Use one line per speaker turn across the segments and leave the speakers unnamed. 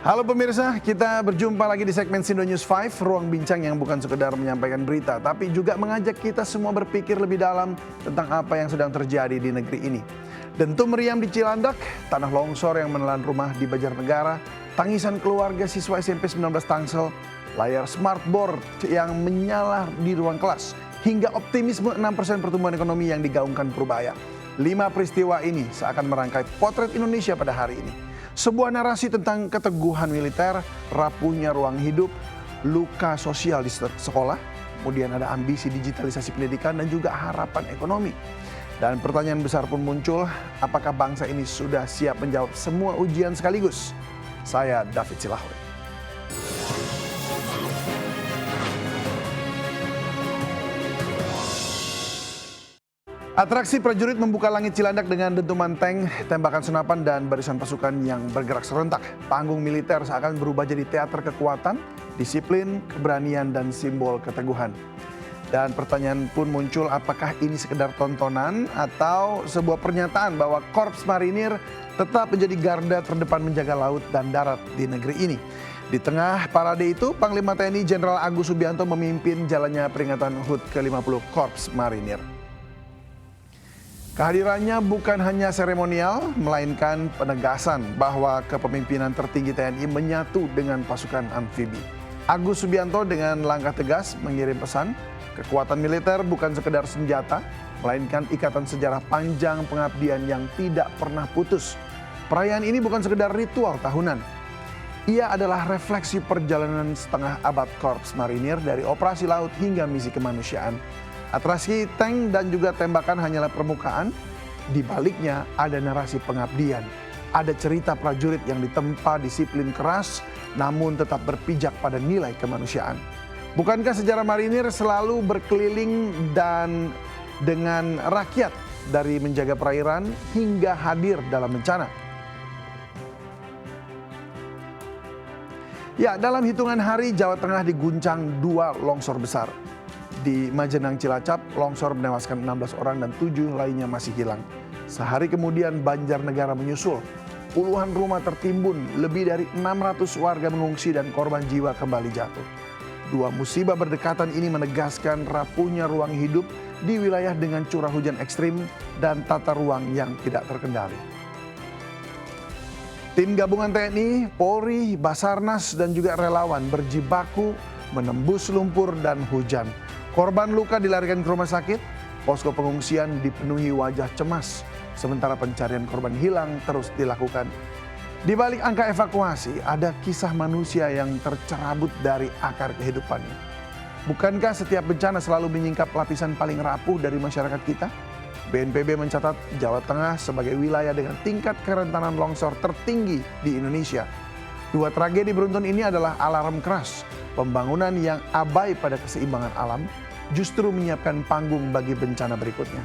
Halo pemirsa, kita berjumpa lagi di segmen Sindo News 5, ruang bincang yang bukan sekedar menyampaikan berita, tapi juga mengajak kita semua berpikir lebih dalam tentang apa yang sedang terjadi di negeri ini. Dentum meriam di Cilandak, tanah longsor yang menelan rumah di Banjarnegara, tangisan keluarga siswa SMP 19 Tangsel, layar smartboard yang menyala di ruang kelas, hingga optimisme 6% pertumbuhan ekonomi yang digaungkan Purbaya. 5 peristiwa ini seakan merangkai potret Indonesia pada hari ini. Sebuah narasi tentang keteguhan militer, rapuhnya ruang hidup, luka sosial di sekolah, kemudian ada ambisi digitalisasi pendidikan dan juga harapan ekonomi. Dan pertanyaan besar pun muncul, apakah bangsa ini sudah siap menjawab semua ujian sekaligus? Saya David Silahuy. Atraksi prajurit membuka langit Cilandak dengan dentuman tank, tembakan senapan, dan barisan pasukan yang bergerak serentak. Panggung militer seakan berubah jadi teater kekuatan, disiplin, keberanian, dan simbol keteguhan. Dan pertanyaan pun muncul, apakah ini sekedar tontonan atau sebuah pernyataan bahwa Korps Marinir tetap menjadi garda terdepan menjaga laut dan darat di negeri ini. Di tengah parade itu, Panglima TNI Jenderal Agus Subianto memimpin jalannya peringatan HUT ke-50 Korps Marinir. Kehadirannya bukan hanya seremonial, melainkan penegasan bahwa kepemimpinan tertinggi TNI menyatu dengan pasukan amfibi. Agus Subianto dengan langkah tegas mengirim pesan, kekuatan militer bukan sekedar senjata, melainkan ikatan sejarah panjang pengabdian yang tidak pernah putus. Perayaan ini bukan sekedar ritual tahunan. Ia adalah refleksi perjalanan setengah abad Korps Marinir dari operasi laut hingga misi kemanusiaan. Atraksi tank dan juga tembakan hanyalah permukaan, di baliknya ada narasi pengabdian. Ada cerita prajurit yang ditempa disiplin keras, namun tetap berpijak pada nilai kemanusiaan. Bukankah sejarah marinir selalu berkeliling dan dengan rakyat dari menjaga perairan hingga hadir dalam bencana? Ya, dalam hitungan hari Jawa Tengah diguncang 2 longsor besar. Di Majenang Cilacap, longsor menewaskan 16 orang dan 7 lainnya masih hilang. Sehari kemudian Banjarnegara menyusul. Puluhan rumah tertimbun, lebih dari 600 warga mengungsi dan korban jiwa kembali jatuh. 2 musibah berdekatan ini menegaskan rapuhnya ruang hidup di wilayah dengan curah hujan ekstrim dan tata ruang yang tidak terkendali. Tim gabungan TNI, Polri, Basarnas, dan juga relawan berjibaku menembus lumpur dan hujan. Korban luka dilarikan ke rumah sakit, posko pengungsian dipenuhi wajah cemas, sementara pencarian korban hilang terus dilakukan. Di balik angka evakuasi, ada kisah manusia yang tercerabut dari akar kehidupannya. Bukankah setiap bencana selalu menyingkap lapisan paling rapuh dari masyarakat kita? BNPB mencatat Jawa Tengah sebagai wilayah dengan tingkat kerentanan longsor tertinggi di Indonesia. 2 tragedi beruntun ini adalah alarm keras. Pembangunan yang abai pada keseimbangan alam justru menyiapkan panggung bagi bencana berikutnya.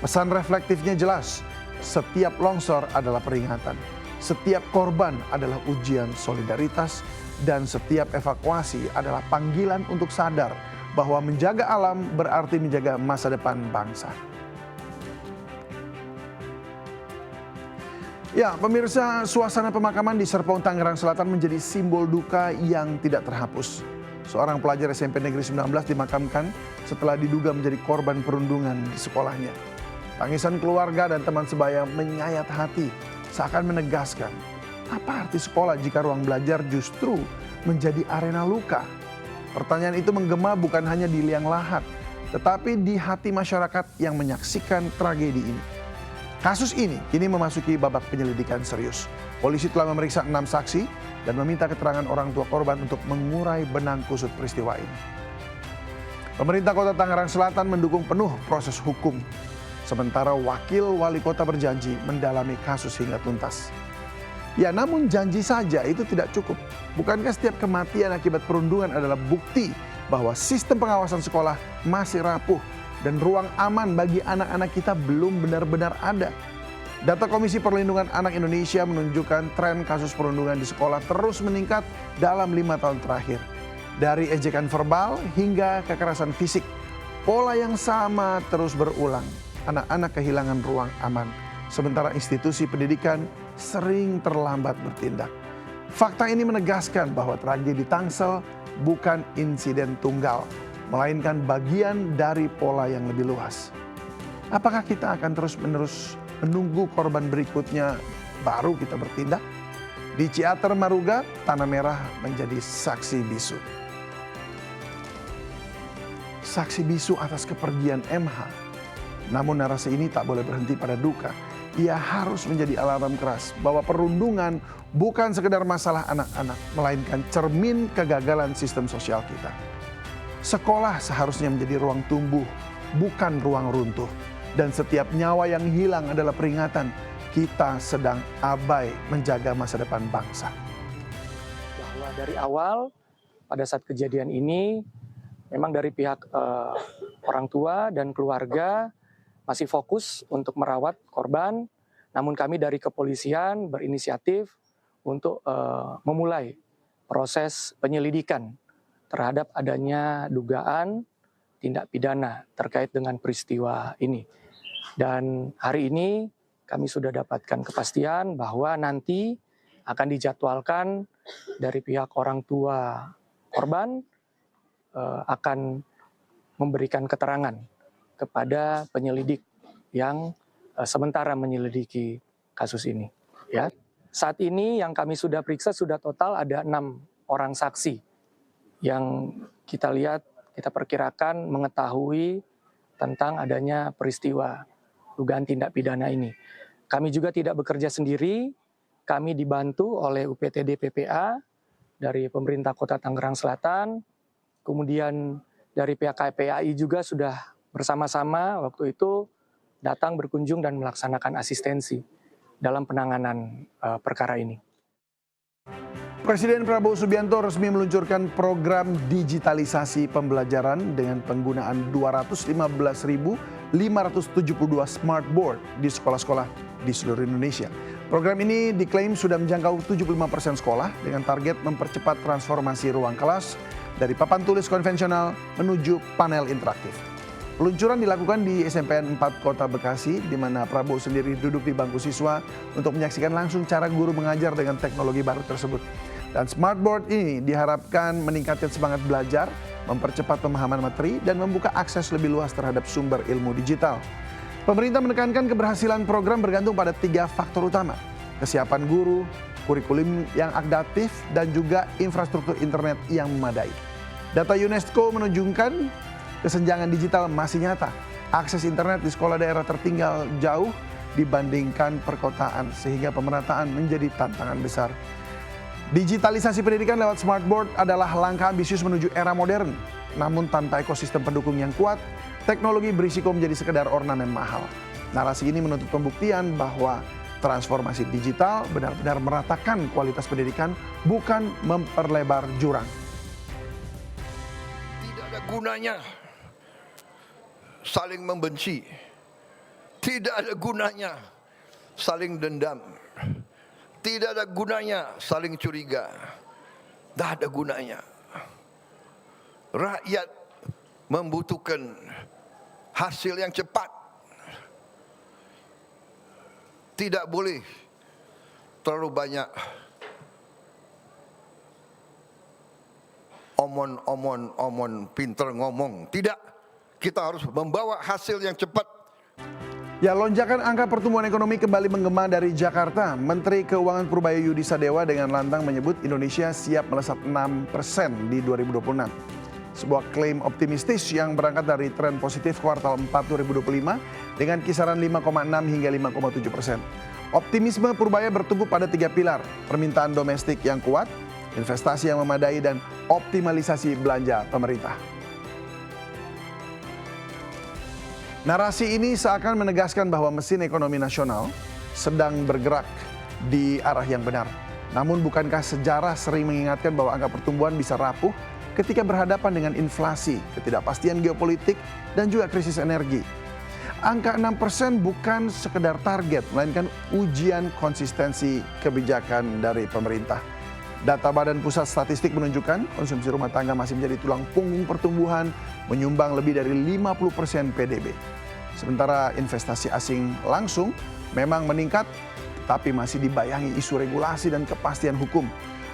Pesan reflektifnya jelas, setiap longsor adalah peringatan, setiap korban adalah ujian solidaritas, dan setiap evakuasi adalah panggilan untuk sadar bahwa menjaga alam berarti menjaga masa depan bangsa. Ya, pemirsa, suasana pemakaman di Serpong, Tangerang Selatan menjadi simbol duka yang tidak terhapus. Seorang pelajar SMP Negeri 19 dimakamkan setelah diduga menjadi korban perundungan di sekolahnya. Tangisan keluarga dan teman sebaya menyayat hati, seakan menegaskan, apa arti sekolah jika ruang belajar justru menjadi arena luka? Pertanyaan itu menggema bukan hanya di liang lahat, tetapi di hati masyarakat yang menyaksikan tragedi ini. Kasus ini kini memasuki babak penyelidikan serius. Polisi telah memeriksa 6 saksi dan meminta keterangan orang tua korban untuk mengurai benang kusut peristiwa ini. Pemerintah Kota Tangerang Selatan mendukung penuh proses hukum. Sementara Wakil Wali Kota berjanji mendalami kasus hingga tuntas. Ya, namun janji saja itu tidak cukup. Bukankah setiap kematian akibat perundungan adalah bukti bahwa sistem pengawasan sekolah masih rapuh dan ruang aman bagi anak-anak kita belum benar-benar ada? Data Komisi Perlindungan Anak Indonesia menunjukkan tren kasus perundungan di sekolah terus meningkat dalam 5 tahun terakhir. Dari ejekan verbal hingga kekerasan fisik, pola yang sama terus berulang. Anak-anak kehilangan ruang aman, sementara institusi pendidikan sering terlambat bertindak. Fakta ini menegaskan bahwa tragedi Tangsel bukan insiden tunggal, melainkan bagian dari pola yang lebih luas. Apakah kita akan terus-menerus menunggu korban berikutnya baru kita bertindak? Di Ciater Maruga, Tanah Merah menjadi saksi bisu. Saksi bisu atas kepergian MH. Namun narasi ini tak boleh berhenti pada duka. Ia harus menjadi alarm keras bahwa perundungan bukan sekedar masalah anak-anak, melainkan cermin kegagalan sistem sosial kita. Sekolah seharusnya menjadi ruang tumbuh, bukan ruang runtuh. Dan setiap nyawa yang hilang adalah peringatan kita sedang abai menjaga masa depan bangsa.
Bahwa dari awal pada saat kejadian ini memang dari pihak orang tua dan keluarga masih fokus untuk merawat korban, namun kami dari kepolisian berinisiatif untuk memulai proses penyelidikan terhadap adanya dugaan tindak pidana terkait dengan peristiwa ini. Dan hari ini kami sudah dapatkan kepastian bahwa nanti akan dijadwalkan dari pihak orang tua korban akan memberikan keterangan kepada penyelidik yang sementara menyelidiki kasus ini. Ya, saat ini yang kami sudah periksa sudah total ada 6 orang saksi yang kita lihat, kita perkirakan mengetahui tentang adanya peristiwa dugaan tindak pidana ini. Kami juga tidak bekerja sendiri, kami dibantu oleh UPTD PPA dari pemerintah Kota Tangerang Selatan, kemudian dari pihak KPAI juga sudah bersama-sama waktu itu datang berkunjung dan melaksanakan asistensi dalam penanganan perkara ini.
Presiden Prabowo Subianto resmi meluncurkan program digitalisasi pembelajaran dengan penggunaan 215.572 smartboard di sekolah-sekolah di seluruh Indonesia. Program ini diklaim sudah menjangkau 75% sekolah dengan target mempercepat transformasi ruang kelas dari papan tulis konvensional menuju panel interaktif. Peluncuran dilakukan di SMPN 4 Kota Bekasi, di mana Prabowo sendiri duduk di bangku siswa untuk menyaksikan langsung cara guru mengajar dengan teknologi baru tersebut. Dan smartboard ini diharapkan meningkatkan semangat belajar, mempercepat pemahaman materi, dan membuka akses lebih luas terhadap sumber ilmu digital. Pemerintah menekankan keberhasilan program bergantung pada 3 faktor utama: kesiapan guru, kurikulum yang adaptif, dan juga infrastruktur internet yang memadai. Data UNESCO menunjukkan kesenjangan digital masih nyata. Akses internet di sekolah daerah tertinggal jauh dibandingkan perkotaan, sehingga pemerataan menjadi tantangan besar. Digitalisasi pendidikan lewat smartboard adalah langkah ambisius menuju era modern. Namun tanpa ekosistem pendukung yang kuat, teknologi berisiko menjadi sekedar ornamen mahal. Narasi ini menuntut pembuktian bahwa transformasi digital benar-benar meratakan kualitas pendidikan, bukan memperlebar jurang.
Tidak ada gunanya saling membenci. Tidak ada gunanya saling dendam. Tidak ada gunanya saling curiga. Tidak ada gunanya. Rakyat membutuhkan hasil yang cepat. Tidak boleh terlalu banyak omon, pinter ngomong. Tidak, kita harus membawa hasil yang cepat.
Ya, lonjakan angka pertumbuhan ekonomi kembali menggema dari Jakarta. Menteri Keuangan Purbaya Yudi Sadewa dengan lantang menyebut Indonesia siap melesat 6% di 2026. Sebuah klaim optimistis yang berangkat dari tren positif kuartal 4 2025 dengan kisaran 5,6 hingga 5,7%. Optimisme Purbaya bertumbuh pada 3 pilar: permintaan domestik yang kuat, investasi yang memadai, dan optimalisasi belanja pemerintah. Narasi ini seakan menegaskan bahwa mesin ekonomi nasional sedang bergerak di arah yang benar. Namun bukankah sejarah sering mengingatkan bahwa angka pertumbuhan bisa rapuh ketika berhadapan dengan inflasi, ketidakpastian geopolitik, dan juga krisis energi? Angka 6% bukan sekedar target, melainkan ujian konsistensi kebijakan dari pemerintah. Data Badan Pusat Statistik menunjukkan konsumsi rumah tangga masih menjadi tulang punggung pertumbuhan, menyumbang lebih dari 50% PDB. Sementara investasi asing langsung memang meningkat, tapi masih dibayangi isu regulasi dan kepastian hukum.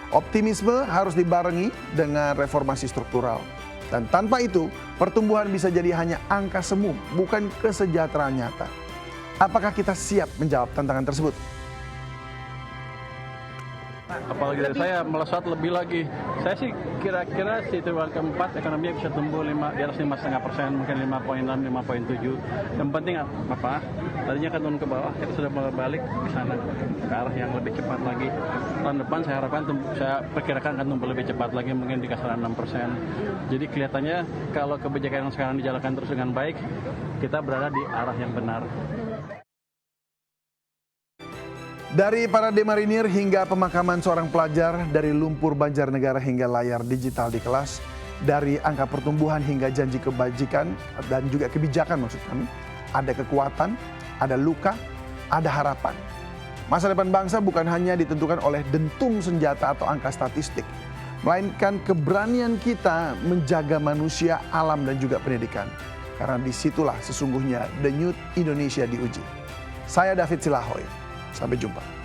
Optimisme harus dibarengi dengan reformasi struktural. Dan tanpa itu, pertumbuhan bisa jadi hanya angka semu, bukan kesejahteraan nyata. Apakah kita siap menjawab tantangan tersebut?
Apalagi dari saya melesat lebih lagi. Saya sih kira-kira di triwulan keempat ekonominya bisa tumbuh di atas 5,5%, mungkin 5,6, 5,7. Yang penting apa? Tadinya kan turun ke bawah, kita sudah mulai balik ke sana ke arah yang lebih cepat lagi. Tahun depan saya harapkan saya perkirakan akan tumbuh lebih cepat lagi, mungkin di kisaran 6%. Jadi kelihatannya kalau kebijakan yang sekarang dijalankan terus dengan baik, kita berada di arah yang benar.
Dari parade marinir hingga pemakaman seorang pelajar, dari lumpur Banjarnegara hingga layar digital di kelas, dari angka pertumbuhan hingga janji kebajikan dan juga kebijakan maksud kami, ada kekuatan, ada luka, ada harapan. Masa depan bangsa bukan hanya ditentukan oleh dentum senjata atau angka statistik, melainkan keberanian kita menjaga manusia, alam dan juga pendidikan. Karena disitulah sesungguhnya denyut Indonesia diuji. Saya David Silahoy. Sampai jumpa.